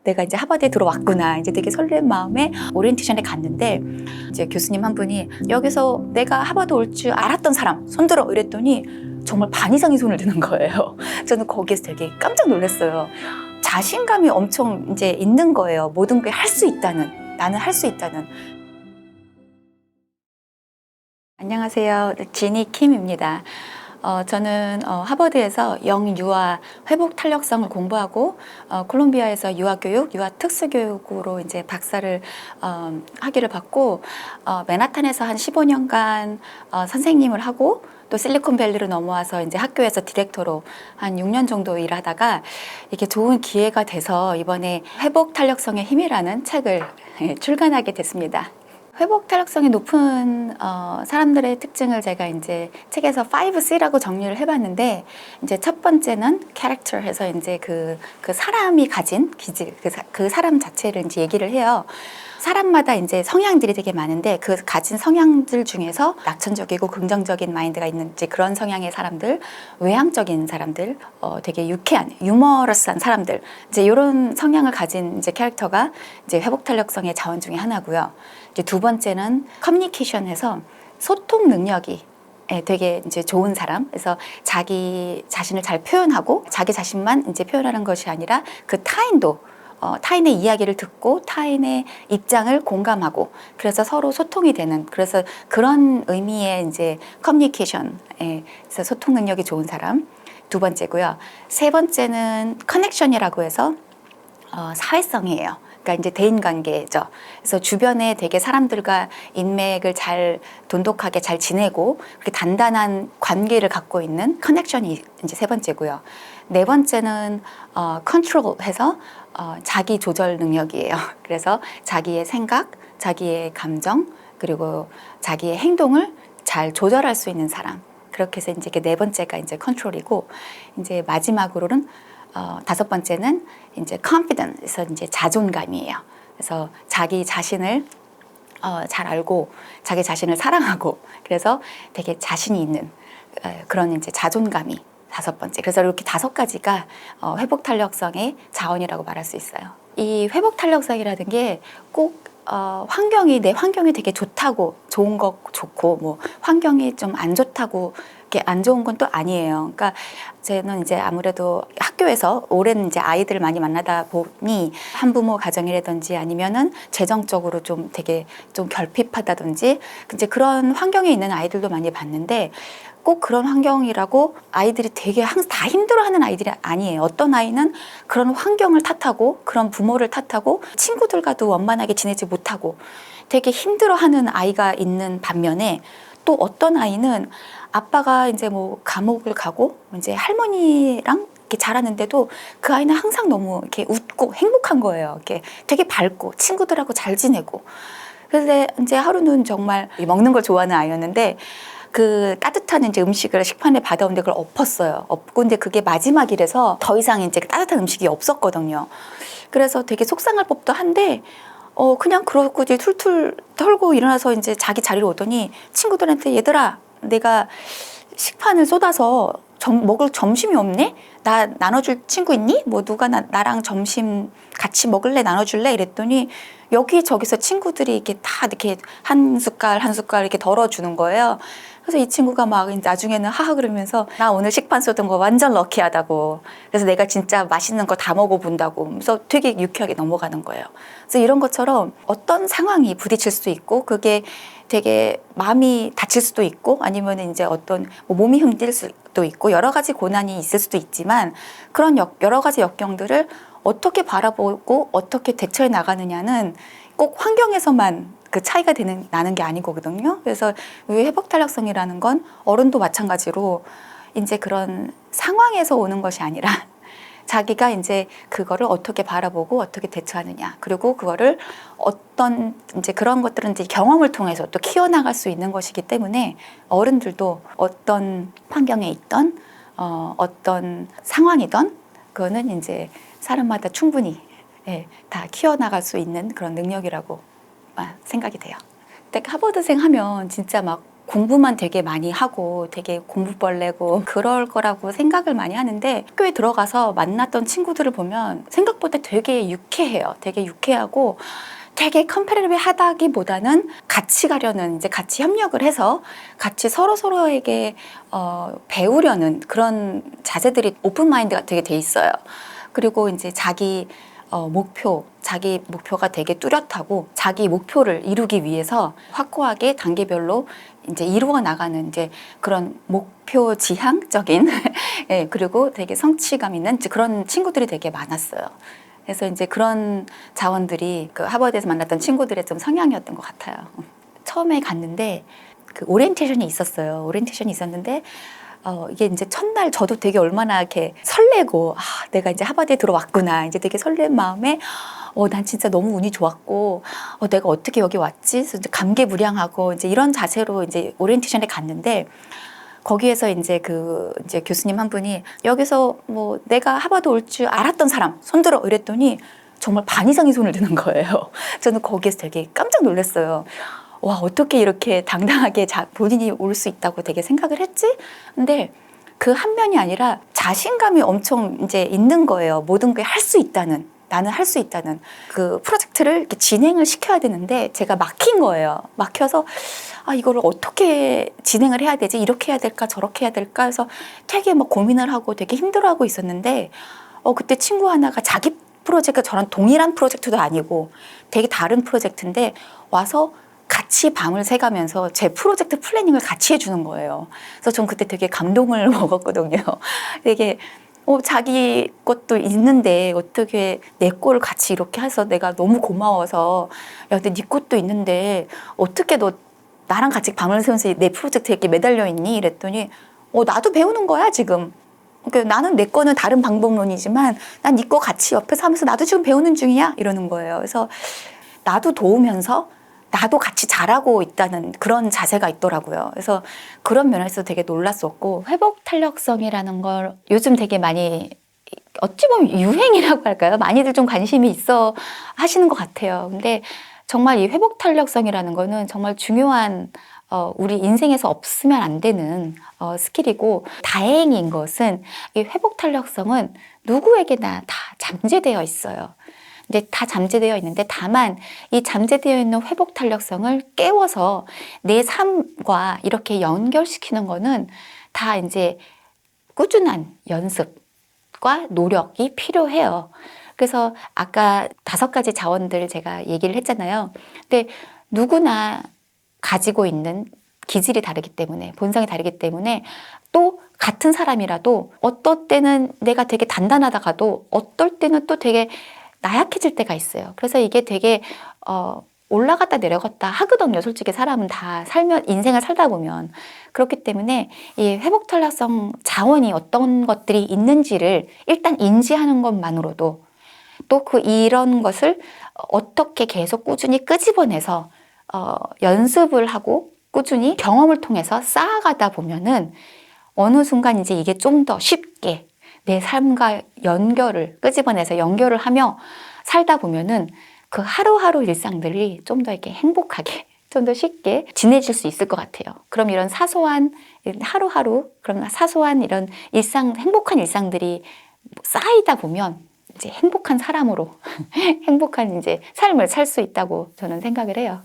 내가 이제 하버드에 들어왔구나. 이제 되게 설렘 마음에 오리엔테이션에 갔는데 이제 교수님 한 분이 여기서 내가 하버드 올 줄 알았던 사람 손들어 이랬더니 정말 반 이상이 손을 드는 거예요. 저는 거기에서 되게 깜짝 놀랐어요. 자신감이 엄청 이제 있는 거예요. 모든 게 할 수 있다는, 나는 할 수 있다는. 안녕하세요. 지니 킴입니다. 저는 하버드에서 영유아 회복 탄력성을 공부하고 콜롬비아에서 유아교육, 유아 특수교육으로 이제 박사를 학위를 받고 맨하탄에서 한 15년간 선생님을 하고 또 실리콘밸리로 넘어와서 이제 학교에서 디렉터로 한 6년 정도 일하다가 이렇게 좋은 기회가 돼서 이번에 회복 탄력성의 힘이라는 책을 출간하게 됐습니다. 회복 탄력성이 높은 사람들의 특징을 제가 이제 책에서 5C라고 정리를 해봤는데, 이제 첫 번째는 캐릭터 해서 이제 그 사람이 가진 기질, 그 사람 자체를 이제 얘기를 해요. 사람마다 이제 성향들이 되게 많은데 그 가진 성향들 중에서 낙천적이고 긍정적인 마인드가 있는 이제 그런 성향의 사람들, 외향적인 사람들, 되게 유쾌한, 유머러스한 사람들, 이제 이런 성향을 가진 이제 캐릭터가 이제 회복 탄력성의 자원 중에 하나고요. 이제 두 번째는 커뮤니케이션에서 소통 능력이 되게 이제 좋은 사람. 그래서 자기 자신을 잘 표현하고 자기 자신만 이제 표현하는 것이 아니라 그 타인도 타인의 이야기를 듣고 타인의 입장을 공감하고 그래서 서로 소통이 되는, 그래서 그런 의미의 이제 커뮤니케이션, 그래서 소통 능력이 좋은 사람 두 번째고요. 세 번째는 커넥션이라고 해서 사회성이에요. 그러니까 이제 대인관계죠. 그래서 주변에 되게 사람들과 인맥을 잘 돈독하게 잘 지내고 그렇게 단단한 관계를 갖고 있는 커넥션이 이제 세 번째고요. 네 번째는 컨트롤해서 자기 조절 능력이에요. 그래서 자기의 생각, 자기의 감정, 그리고 자기의 행동을 잘 조절할 수 있는 사람. 그렇게 해서 이제 네 번째가 이제 컨트롤이고, 이제 마지막으로는 다섯 번째는 이제 confident, 그래서 이제 자존감이에요. 그래서 자기 자신을 잘 알고 자기 자신을 사랑하고 그래서 되게 자신이 있는 그런 이제 자존감이 다섯 번째. 그래서 이렇게 다섯 가지가 회복 탄력성의 자원이라고 말할 수 있어요. 이 회복 탄력성이라는 게 꼭 환경이, 내 환경이 되게 좋다고, 좋은 거 좋고, 뭐 환경이 좀 안 좋다고 이렇게 안 좋은 건 또 아니에요. 그러니까 저는 이제 아무래도 학교에서 오랜 이제 아이들을 많이 만나다 보니 한부모 가정이라든지 아니면은 재정적으로 좀 되게 좀 결핍하다든지 이제 그런 환경에 있는 아이들도 많이 봤는데, 꼭 그런 환경이라고 아이들이 되게 항상 다 힘들어하는 아이들이 아니에요. 어떤 아이는 그런 환경을 탓하고 그런 부모를 탓하고 친구들과도 원만하게 지내지 못하고 되게 힘들어하는 아이가 있는 반면에, 또 어떤 아이는 아빠가 이제 뭐 감옥을 가고 이제 할머니랑 이렇게 자라는데도 그 아이는 항상 너무 이렇게 웃고 행복한 거예요. 이렇게 되게 밝고 친구들하고 잘 지내고. 그래서 이제 하루는 정말 먹는 걸 좋아하는 아이였는데 그 따뜻한 이제 음식을 식판에 받아오는데 그걸 엎었어요. 엎고 근데 그게 마지막이라서 더 이상 이제 따뜻한 음식이 없었거든요. 그래서 되게 속상할 법도 한데 그냥 그러고 이제 툴툴 털고 일어나서 이제 자기 자리로 오더니 친구들한테, 얘들아, 내가 식판을 쏟아서 먹을 점심이 없네? 나 나눠줄 친구 있니? 뭐 누가 나랑 점심 같이 먹을래? 나눠줄래? 이랬더니 여기저기서 친구들이 이렇게 다 이렇게 한 숟갈 한 숟갈 이렇게 덜어주는 거예요. 그래서 이 친구가 막 나중에는 하하 그러면서 나 오늘 식판 쏟은 거 완전 럭키하다고. 그래서 내가 진짜 맛있는 거 다 먹어본다고. 그래서 되게 유쾌하게 넘어가는 거예요. 그래서 이런 것처럼 어떤 상황이 부딪힐 수도 있고 그게 되게 마음이 다칠 수도 있고 아니면 이제 어떤 뭐 몸이 힘들 수도 있고 여러 가지 고난이 있을 수도 있지만 그런 여러 가지 역경들을 어떻게 바라보고 어떻게 대처해 나가느냐는 꼭 환경에서만 그 차이가 나는 게 아니거든요. 그래서 회복 탄력성이라는 건 어른도 마찬가지로 이제 그런 상황에서 오는 것이 아니라 자기가 이제 그거를 어떻게 바라보고 어떻게 대처하느냐, 그리고 그거를 어떤 이제 그런 것들은 이제 경험을 통해서 또 키워나갈 수 있는 것이기 때문에 어른들도 어떤 환경에 있던 어떤 상황이던 그거는 이제 사람마다 충분히 다 키워나갈 수 있는 그런 능력이라고 생각이 돼요. 근데 하버드생 하면 진짜 막 공부만 되게 많이 하고 되게 공부벌레고 그럴 거라고 생각을 많이 하는데 학교에 들어가서 만났던 친구들을 보면 생각보다 되게 유쾌해요. 되게 유쾌하고 되게 컴패리티브 하다기보다는 같이 가려는, 이제 같이 협력을 해서 같이 서로에게 배우려는 그런 자세들이 오픈 마인드가 되게 돼 있어요. 그리고 이제 자기 목표가 되게 뚜렷하고 자기 목표를 이루기 위해서 확고하게 단계별로 이제 이루어 나가는 이제 그런 목표 지향적인 예, 그리고 되게 성취감 있는 이제 그런 친구들이 되게 많았어요. 그래서 이제 그런 자원들이 그 하버드에서 만났던 친구들의 좀 성향이었던 것 같아요. 처음에 갔는데 그 오리엔테이션이 있었어요. 오리엔테이션이 있었는데 이게 이제 첫날 저도 되게 얼마나 이렇게 설레고, 내가 이제 하버드에 들어왔구나. 이제 되게 설렌 마음에, 난 진짜 너무 운이 좋았고, 내가 어떻게 여기 왔지? 그래서 이제 감개무량하고, 이제 이런 자세로 이제 오리엔테이션에 갔는데, 거기에서 이제 이제 교수님 한 분이 여기서 뭐 내가 하버드 올 줄 알았던 사람 손들어 이랬더니 정말 반 이상이 손을 드는 거예요. 저는 거기에서 되게 깜짝 놀랐어요. 와, 어떻게 이렇게 당당하게 본인이 올 수 있다고 되게 생각을 했지? 근데 그 한 면이 아니라 자신감이 엄청 이제 있는 거예요. 모든 게 할 수 있다는, 나는 할 수 있다는 그 프로젝트를 이렇게 진행을 시켜야 되는데 제가 막힌 거예요. 막혀서 이거를 어떻게 진행을 해야 되지? 이렇게 해야 될까? 저렇게 해야 될까? 해서 되게 막 고민을 하고 되게 힘들어하고 있었는데 그때 친구 하나가 자기 프로젝트가 저랑 동일한 프로젝트도 아니고 되게 다른 프로젝트인데 와서 같이 밤을 새가면서 제 프로젝트 플래닝을 같이 해주는 거예요. 그래서 전 그때 되게 감동을 먹었거든요. 되게 자기 것도 있는데 어떻게 내 거를 같이 이렇게 해서 내가 너무 고마워서 야, 근데 네 것도 있는데 어떻게 너 나랑 같이 밤을 새면서 내 프로젝트에 이렇게 매달려 있니? 이랬더니 나도 배우는 거야 지금. 그러니까 나는 내 거는 다른 방법론이지만 난 네 거 같이 옆에서 하면서 나도 지금 배우는 중이야 이러는 거예요. 그래서 나도 도우면서 나도 같이 잘하고 있다는 그런 자세가 있더라고요. 그래서 그런 면에서 되게 놀랐었고, 회복 탄력성이라는 걸 요즘 되게 많이 어찌 보면 유행이라고 할까요? 많이들 좀 관심이 있어 하시는 것 같아요. 근데 정말 이 회복 탄력성이라는 거는 정말 중요한 우리 인생에서 없으면 안 되는 스킬이고, 다행인 것은 이 회복 탄력성은 누구에게나 다 잠재되어 있어요. 근데 다 잠재되어 있는데 다만 이 잠재되어 있는 회복 탄력성을 깨워서 내 삶과 이렇게 연결시키는 거는 다 이제 꾸준한 연습과 노력이 필요해요. 그래서 아까 5가지 자원들 제가 얘기를 했잖아요. 근데 누구나 가지고 있는 기질이 다르기 때문에, 본성이 다르기 때문에 또 같은 사람이라도 어떨 때는 내가 되게 단단하다가도 어떨 때는 또 되게 나약해질 때가 있어요. 그래서 이게 되게 올라갔다 내려갔다 하거든요. 솔직히 사람은 다 인생을 살다 보면. 그렇기 때문에 이 회복 탄력성 자원이 어떤 것들이 있는지를 일단 인지하는 것만으로도, 또 이런 것을 어떻게 계속 꾸준히 끄집어내서 연습을 하고 꾸준히 경험을 통해서 쌓아가다 보면은 어느 순간 이제 이게 좀 더 쉽게 내 삶과 끄집어내서 연결을 하며 살다 보면은 그 하루하루 일상들이 좀 더 이렇게 행복하게, 좀 더 쉽게 지내질 수 있을 것 같아요. 그럼 이런 사소한 하루하루, 그런 사소한 이런 행복한 일상들이 쌓이다 보면 이제 행복한 사람으로 행복한 이제 삶을 살 수 있다고 저는 생각을 해요.